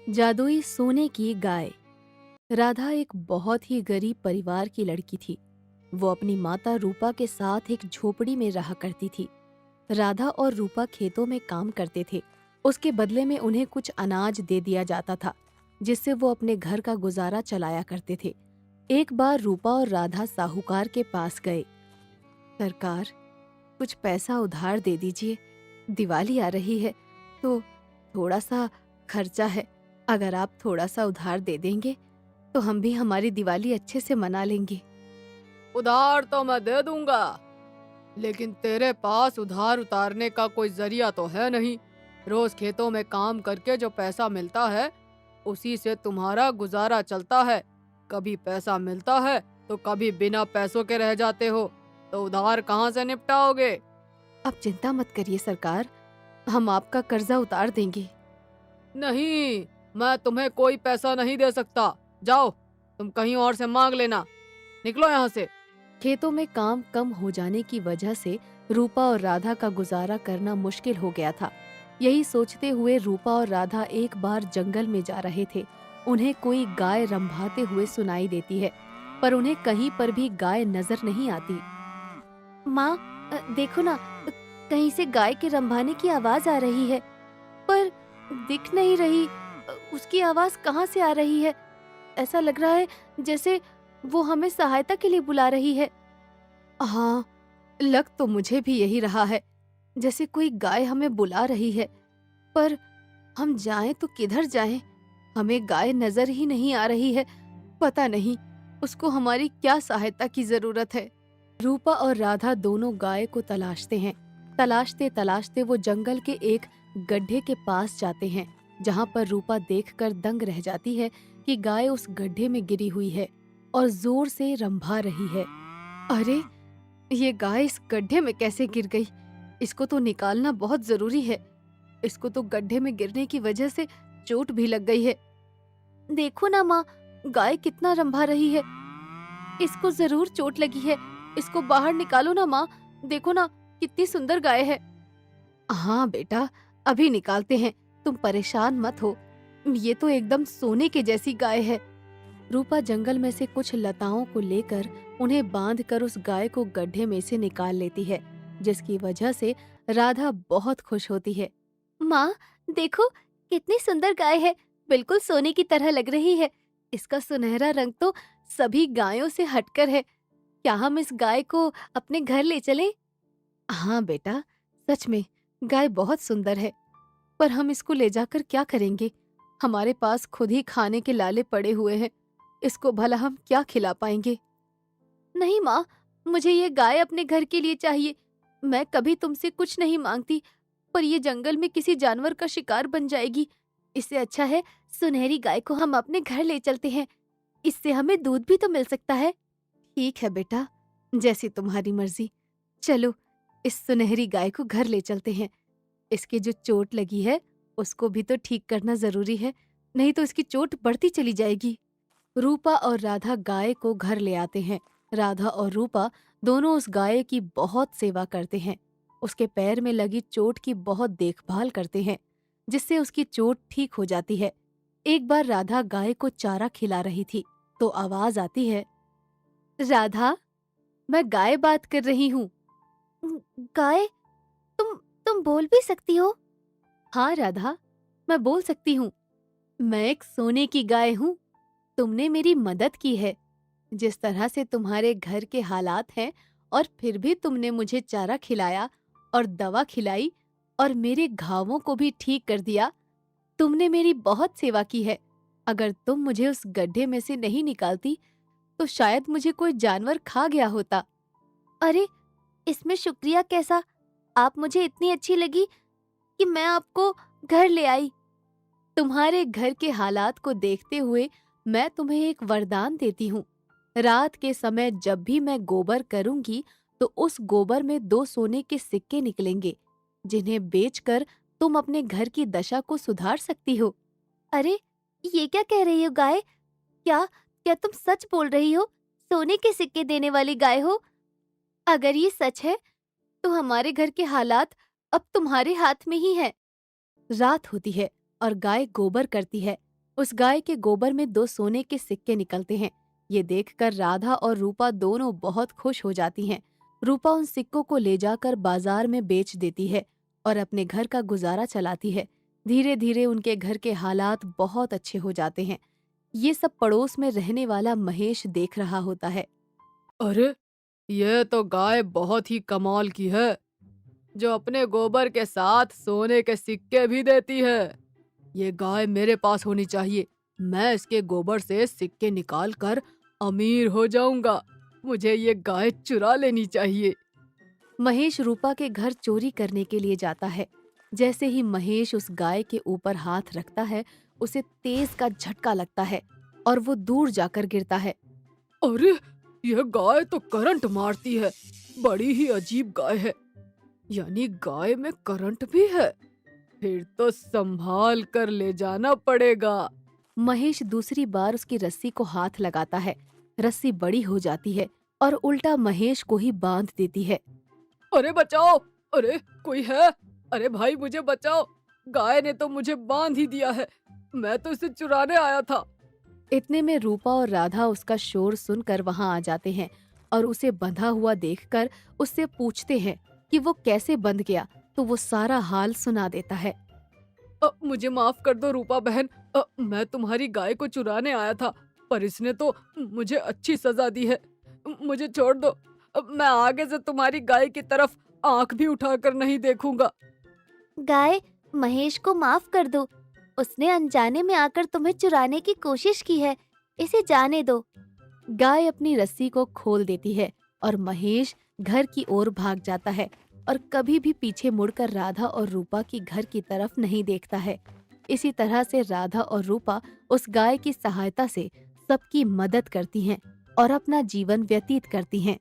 जादुई सोने की गाय। राधा एक बहुत ही गरीब परिवार की लड़की थी। वो अपनी माता रूपा के साथ एक झोपड़ी में रहा करती थी। राधा और रूपा खेतों में काम करते थे। उसके बदले में उन्हें कुछ अनाज दे दिया जाता था, जिससे वो अपने घर का गुजारा चलाया करते थे। एक बार रूपा और राधा साहूकार के पास गए। सरकार, कुछ पैसा उधार दे दीजिए। दिवाली आ रही है तो थोड़ा सा खर्चा है। अगर आप थोड़ा सा उधार दे देंगे तो हम भी हमारी दिवाली अच्छे से मना लेंगे। उधार तो मैं दे दूंगा, लेकिन तेरे पास उधार उतारने का कोई जरिया तो है नहीं। रोज खेतों में काम करके जो पैसा मिलता है, उसी से तुम्हारा गुजारा चलता है। कभी पैसा मिलता है तो कभी बिना पैसों के रह जाते हो। तो उधार कहाँ से निपटाओगे? आप चिंता मत करिए सरकार, हम आपका कर्जा उतार देंगे। नहीं, मैं तुम्हें कोई पैसा नहीं दे सकता। जाओ, तुम कहीं और से मांग लेना। निकलो यहाँ से। खेतों में काम कम हो जाने की वजह से रूपा और राधा का गुजारा करना मुश्किल हो गया था। यही सोचते हुए रूपा और राधा एक बार जंगल में जा रहे थे। उन्हें कोई गाय रंभाते हुए सुनाई देती है, पर उन्हें कहीं पर भी गाय नजर नहीं आती। माँ, देखो ना, कहीं से गाय के रंभाने की आवाज आ रही है, पर दिख नहीं रही। उसकी आवाज कहाँ से आ रही है? ऐसा लग रहा है जैसे वो हमें सहायता के लिए बुला रही है। हाँ, लग तो मुझे भी यही रहा है, जैसे कोई गाय हमें बुला रही है। पर हम जाएं तो किधर जाएं? हमें गाय नजर ही नहीं आ रही है। पता नहीं उसको हमारी क्या सहायता की जरूरत है। रूपा और राधा दोनों गाय को तलाशते हैं। तलाशते तलाशते वो जंगल के एक गड्ढे के पास जाते हैं, जहां पर रूपा देखकर दंग रह जाती है कि गाय उस गड्ढे में गिरी हुई है और जोर से रंभा रही है। अरे, ये गाय इस गड्ढे में कैसे गिर गई? इसको तो निकालना बहुत जरूरी है। इसको तो गड्ढे में गिरने की वजह से चोट भी लग गई है। देखो ना माँ, गाय कितना रंभा रही है। इसको जरूर चोट लगी है। इसको बाहर निकालो ना माँ। देखो ना, कितनी सुंदर गाय है। हाँ बेटा, अभी निकालते हैं, तुम परेशान मत हो। ये तो एकदम सोने के जैसी गाय है। रूपा जंगल में से कुछ लताओं को लेकर उन्हें बांधकर उस गाय को गड्ढे में से निकाल लेती है, जिसकी वजह से राधा बहुत खुश होती है। माँ, देखो कितनी सुंदर गाय है, बिल्कुल सोने की तरह लग रही है। इसका सुनहरा रंग तो सभी गायों से हटकर है। क्या हम इस गाय को अपने घर ले चलें? हाँ बेटा, सच में गाय बहुत सुंदर है, पर हम इसको ले जाकर क्या करेंगे? हमारे पास खुद ही खाने के लाले पड़े हुए हैं। इसको भला हम क्या खिला पाएंगे? नहीं माँ, मुझे ये गाय अपने घर के लिए चाहिए। मैं कभी तुमसे कुछ नहीं मांगती, पर ये जंगल में किसी जानवर का शिकार बन जाएगी। इससे अच्छा है सुनहरी गाय को हम अपने घर ले चलते हैं। इससे हमें दूध भी तो मिल सकता है। ठीक है बेटा, जैसी तुम्हारी मर्जी। चलो, इस सुनहरी गाय को घर ले चलते हैं। इसकी जो चोट लगी है उसको भी तो ठीक करना जरूरी है, नहीं तो इसकी चोट बढ़ती चली जाएगी। रूपा और राधा गाय को घर ले आते हैं। राधा और रूपा दोनों उस गाय की बहुत सेवा करते हैं। उसके पैर में लगी चोट की बहुत देखभाल करते हैं, जिससे उसकी चोट ठीक हो जाती है। एक बार राधा गाय को चारा खिला रही थी तो आवाज आती है, राधा, मैं गाय बात कर रही हूँ। गाय? तुम बोल भी सकती हो? हाँ राधा, मैं बोल सकती हूँ। मैं एक सोने की गाय हूँ। तुमने मेरी मदद की है। जिस तरह से तुम्हारे घर के हालात हैं, और फिर भी तुमने मुझे चारा खिलाया और दवा खिलाई और मेरे घावों को भी ठीक कर दिया। तुमने मेरी बहुत सेवा की है। अगर तुम मुझे उस गड्ढे में से नहीं निकालती तो शायद मुझे कोई जानवर खा गया होता। अरे, इसमें शुक्रिया कैसा? आप मुझे इतनी अच्छी लगी कि मैं आपको घर ले आई। तुम्हारे घर के हालात को देखते हुए मैं तुम्हें एक वरदान देती हूँ। रात के समय जब भी मैं गोबर करूंगी तो उस गोबर में 2 सोने के सिक्के निकलेंगे, जिन्हें बेचकर तुम अपने घर की दशा को सुधार सकती हो। अरे, ये क्या कह रही हो गाय? क्या क्या तुम सच बोल रही हो? सोने के सिक्के देने वाली गाय हो? अगर ये सच है तो हमारे घर के हालात अब तुम्हारे हाथ में ही है। रात होती है और गाय गोबर करती है। उस गाय के गोबर में 2 सोने के सिक्के निकलते हैं। ये देखकर राधा और रूपा दोनों बहुत खुश हो जाती हैं। रूपा उन सिक्कों को ले जाकर बाजार में बेच देती है और अपने घर का गुजारा चलाती है। धीरे धीरे उनके घर के हालात बहुत अच्छे हो जाते हैं। ये सब पड़ोस में रहने वाला महेश देख रहा होता है। अरे, ये तो गाय बहुत ही कमाल की है, जो अपने गोबर के साथ सोने के सिक्के भी देती है। ये गाय मेरे पास होनी चाहिए। मैं इसके गोबर से सिक्के निकाल कर अमीर हो जाऊंगा। मुझे ये गाय चुरा लेनी चाहिए। महेश रूपा के घर चोरी करने के लिए जाता है। जैसे ही महेश उस गाय के ऊपर हाथ रखता है, उसे तेज का झटका लगता है और वो दूर जाकर गिरता है। अरे, यह गाय तो करंट मारती है। बड़ी ही अजीब गाय है। यानी गाय में करंट भी है। फिर तो संभाल कर ले जाना पड़ेगा। महेश दूसरी बार उसकी रस्सी को हाथ लगाता है। रस्सी बड़ी हो जाती है और उल्टा महेश को ही बांध देती है। अरे बचाओ! अरे कोई है? अरे भाई मुझे बचाओ! गाय ने तो मुझे बांध ही दिया है। मैं तो इसे चुराने आया था। इतने में रूपा और राधा उसका शोर सुनकर वहां आ जाते हैं और उसे बंधा हुआ देखकर उससे पूछते हैं कि वो कैसे बंध गया। तो वो सारा हाल सुना देता है। मुझे माफ कर दो रूपा बहन। मैं तुम्हारी गाय को चुराने आया था, पर इसने तो मुझे अच्छी सजा दी है। मुझे छोड़ दो। मैं आगे से तुम्हारी गाय की तरफ आंख भी उठाकर नहीं देखूंगा। गाय, महेश को माफ कर दो। उसने अनजाने में आकर तुम्हें चुराने की कोशिश की है। इसे जाने दो। गाय अपनी रस्सी को खोल देती है और महेश घर की ओर भाग जाता है और कभी भी पीछे मुड़कर राधा और रूपा की घर की तरफ नहीं देखता है। इसी तरह से राधा और रूपा उस गाय की सहायता से सबकी मदद करती हैं और अपना जीवन व्यतीत करती हैं।